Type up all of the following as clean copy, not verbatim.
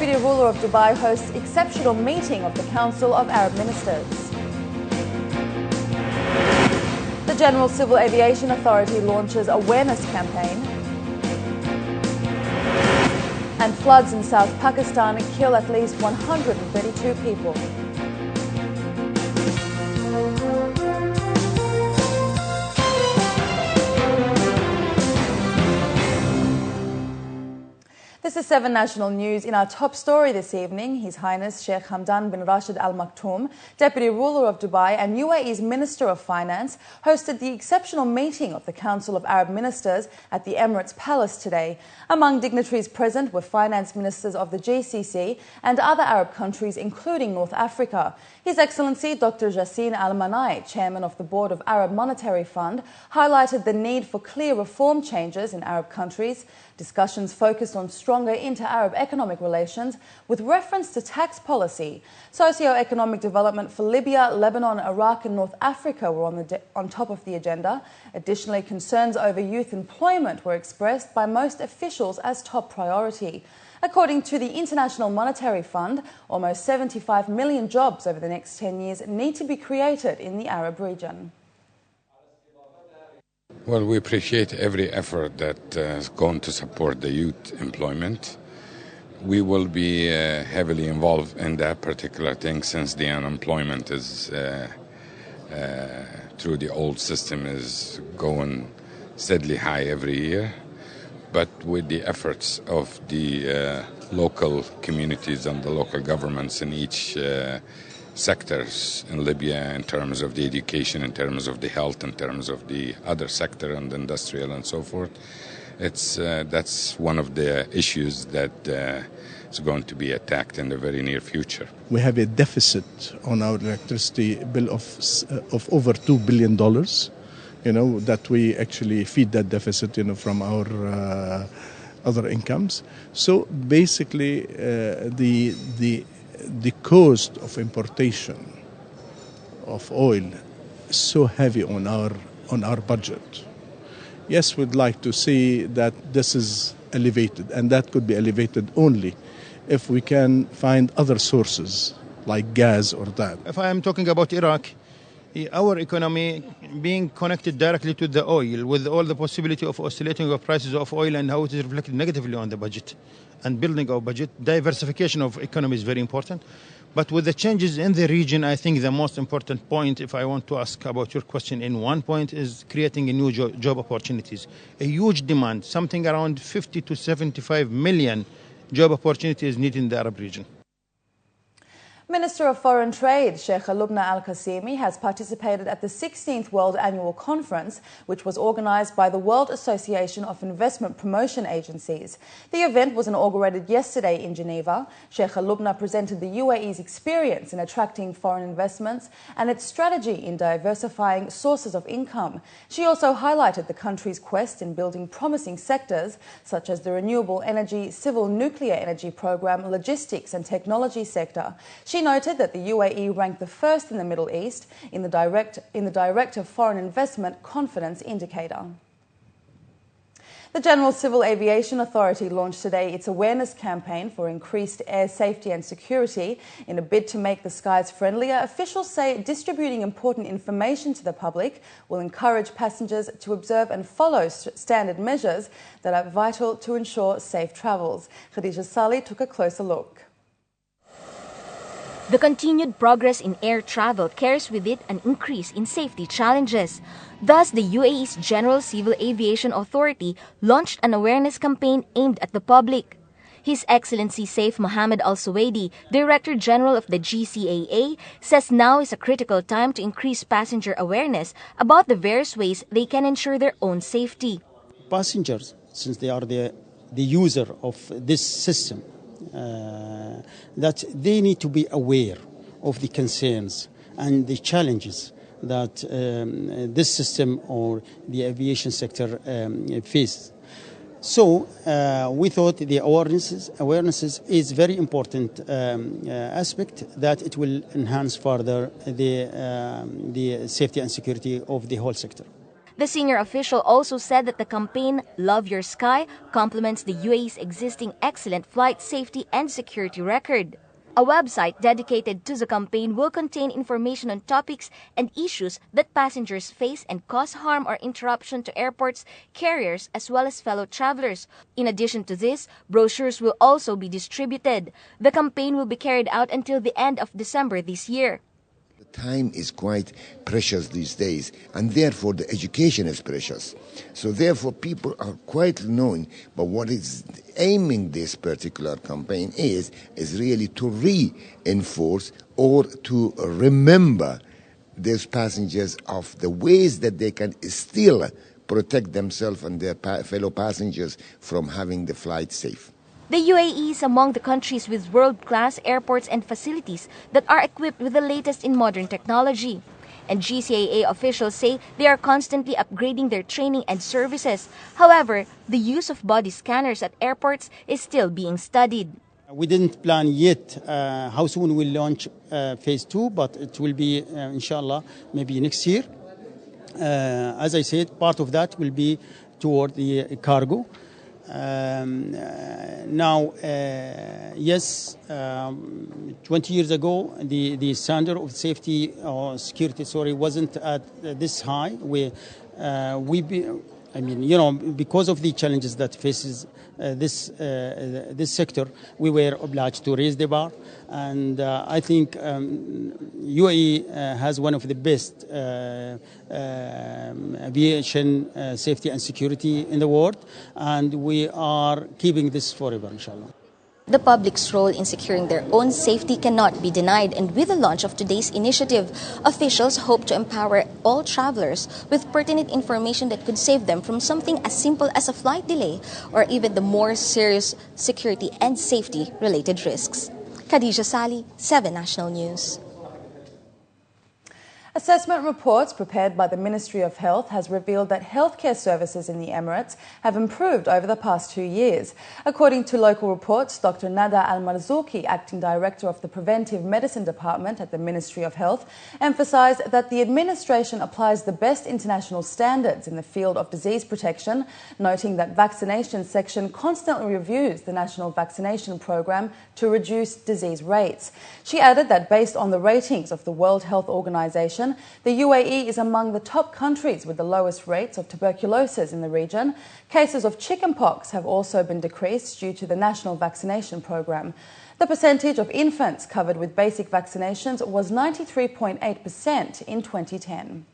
Deputy ruler of Dubai hosts exceptional meeting of the Council of Arab Ministers. The General Civil Aviation Authority launches awareness campaign. And floods in South Pakistan kill at least 132 people. This is 7 National News. In our top story this evening, His Highness Sheikh Hamdan bin Rashid Al Maktoum, Deputy Ruler of Dubai and UAE's Minister of Finance, hosted the exceptional meeting of the Council of Arab Ministers at the Emirates Palace today. Among dignitaries present were finance ministers of the GCC and other Arab countries, including North Africa. His Excellency Dr. Jassin Al Manai, Chairman of the Board of Arab Monetary Fund, highlighted the need for clear reform changes in Arab countries. Discussions focused on stronger inter-Arab economic relations with reference to tax policy. Socio-economic development for Libya, Lebanon, Iraq and North Africa were on top of the agenda. Additionally, concerns over youth employment were expressed by most officials as top priority. According to the International Monetary Fund, almost 75 million jobs over the next 10 years need to be created in the Arab region. Well, we appreciate every effort that is going to support the youth employment. We will be heavily involved in that particular thing since the unemployment is through the old system is going steadily high every year. But with the efforts of the local communities and the local governments in each sectors in Libya, in terms of the education, in terms of the health, in terms of the other sector and industrial and so forth, that's one of the issues that is going to be attacked in the very near future. We have a deficit on our electricity bill of over $2 billion. That we actually feed that deficit, from our other incomes. So basically, the cost of importation of oil is so heavy on our budget. Yes, we'd like to see that this is elevated, and that could be elevated only if we can find other sources like gas or that. If I am talking about Iraq, our economy being connected directly to the oil, with all the possibility of oscillating of prices of oil and how it is reflected negatively on the budget and building our budget, diversification of economy is very important. But with the changes in the region, I think the most important point, if I want to ask about your question in one point, is creating a new job opportunities. A huge demand, something around 50 to 75 million job opportunities needed in the Arab region. Minister of Foreign Trade, Sheikh Lubna Al-Qasimi, has participated at the 16th World Annual Conference, which was organised by the World Association of Investment Promotion Agencies. The event was inaugurated yesterday in Geneva. Sheikh Lubna presented the UAE's experience in attracting foreign investments and its strategy in diversifying sources of income. She also highlighted the country's quest in building promising sectors such as the renewable energy, civil nuclear energy program, logistics and technology sector. She noted that the UAE ranked the first in the Middle East in the Director Foreign Investment Confidence Indicator. The General Civil Aviation Authority launched today its awareness campaign for increased air safety and security in a bid to make the skies friendlier. Officials say distributing important information to the public will encourage passengers to observe and follow standard measures that are vital to ensure safe travels. Khadija Sali took a closer look. The continued progress in air travel carries with it an increase in safety challenges. Thus, the UAE's General Civil Aviation Authority launched an awareness campaign aimed at the public. His Excellency Saif Mohammed Al Suwaidi, Director General of the GCAA, says now is a critical time to increase passenger awareness about the various ways they can ensure their own safety. Passengers, since they are the user of this system, that they need to be aware of the concerns and the challenges that this system or the aviation sector faces. So we thought the awarenesses is very important aspect, that it will enhance further the safety and security of the whole sector. The senior official also said that the campaign, Love Your Sky, complements the UAE's existing excellent flight safety and security record. A website dedicated to the campaign will contain information on topics and issues that passengers face and cause harm or interruption to airports, carriers, as well as fellow travelers. In addition to this, brochures will also be distributed. The campaign will be carried out until the end of December this year. Time is quite precious these days, and therefore the education is precious. So therefore people are quite knowing, but what is aiming this particular campaign is really to reinforce or to remember those passengers of the ways that they can still protect themselves and their fellow passengers from having the flight safe. The UAE is among the countries with world-class airports and facilities that are equipped with the latest in modern technology. And GCAA officials say they are constantly upgrading their training and services. However, the use of body scanners at airports is still being studied. We didn't plan yet how soon we'll launch phase 2, but it will be, inshallah, maybe next year. As I said, part of that will be toward the cargo. Yes, 20 years ago, the standard of safety or security, wasn't at this high. Because of the challenges that faces this sector, we were obliged to raise the bar. And I think UAE has one of the best aviation safety and security in the world, and we are keeping this forever, inshallah. The public's role in securing their own safety cannot be denied, and with the launch of today's initiative, officials hope to empower all travelers with pertinent information that could save them from something as simple as a flight delay or even the more serious security and safety-related risks. Khadija Sali, 7 National News. Assessment reports prepared by the Ministry of Health has revealed that healthcare services in the Emirates have improved over the past 2 years. According to local reports, Dr. Nada Al-Marzouki, Acting Director of the Preventive Medicine Department at the Ministry of Health, emphasised that the administration applies the best international standards in the field of disease protection, noting that Vaccination section constantly reviews the national vaccination program to reduce disease rates. She added that based on the ratings of the World Health Organization, the UAE is among the top countries with the lowest rates of tuberculosis in the region. Cases of chickenpox have also been decreased due to the national vaccination program. The percentage of infants covered with basic vaccinations was 93.8% in 2010.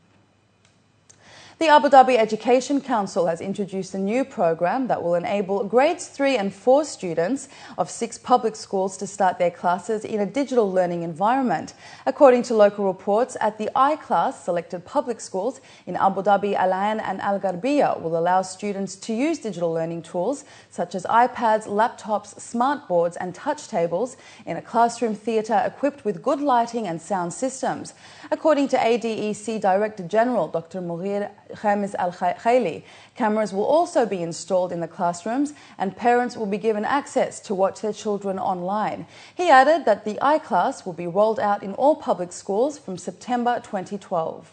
The Abu Dhabi Education Council has introduced a new program that will enable grades 3 and 4 students of 6 public schools to start their classes in a digital learning environment. According to local reports, at the I-class, selected public schools in Abu Dhabi, Al Ain and Al Garbiya will allow students to use digital learning tools such as iPads, laptops, smart boards and touch tables in a classroom theatre equipped with good lighting and sound systems. According to ADEC Director General Dr. Mughir Khamis Al-Khaili, cameras will also be installed in the classrooms and parents will be given access to watch their children online. He added that the I-class will be rolled out in all public schools from September 2012.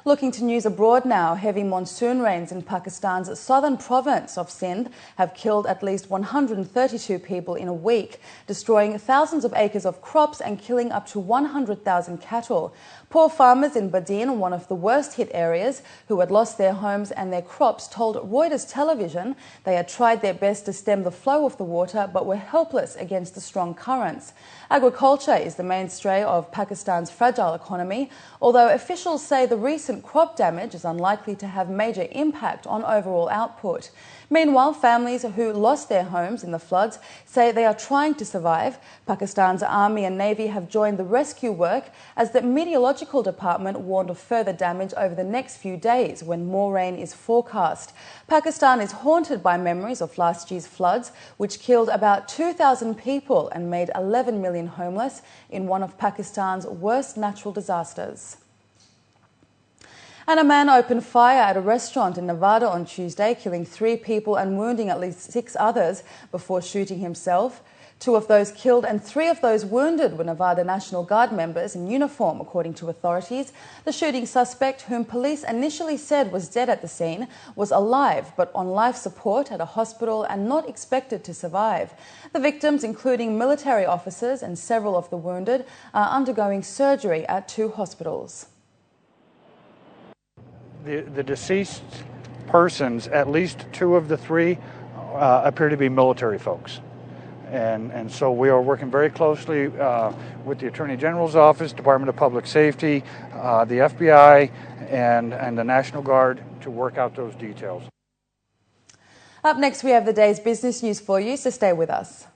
Looking to news abroad now, heavy monsoon rains in Pakistan's southern province of Sindh have killed at least 132 people in a week, destroying thousands of acres of crops and killing up to 100,000 cattle. Poor farmers in Badin, one of the worst hit areas, who had lost their homes and their crops, told Reuters television they had tried their best to stem the flow of the water but were helpless against the strong currents. Agriculture is the mainstay of Pakistan's fragile economy, although officials say the recent crop damage is unlikely to have major impact on overall output. Meanwhile, families who lost their homes in the floods say they are trying to survive. Pakistan's Army and Navy have joined the rescue work as the Meteorological Department warned of further damage over the next few days when more rain is forecast. Pakistan is haunted by memories of last year's floods, which killed about 2,000 people and made 11 million homeless in one of Pakistan's worst natural disasters. And a man opened fire at a restaurant in Nevada on Tuesday, killing 3 people and wounding at least 6 others before shooting himself. 2 of those killed and 3 of those wounded were Nevada National Guard members in uniform, according to authorities. The shooting suspect, whom police initially said was dead at the scene, was alive but on life support at a hospital and not expected to survive. The victims, including military officers and several of the wounded, are undergoing surgery at 2 hospitals. The deceased persons, at least 2 of the 3, appear to be military folks. And so we are working very closely with the Attorney General's Office, Department of Public Safety, the FBI, and the National Guard to work out those details. Up next, we have the day's business news for you, so stay with us.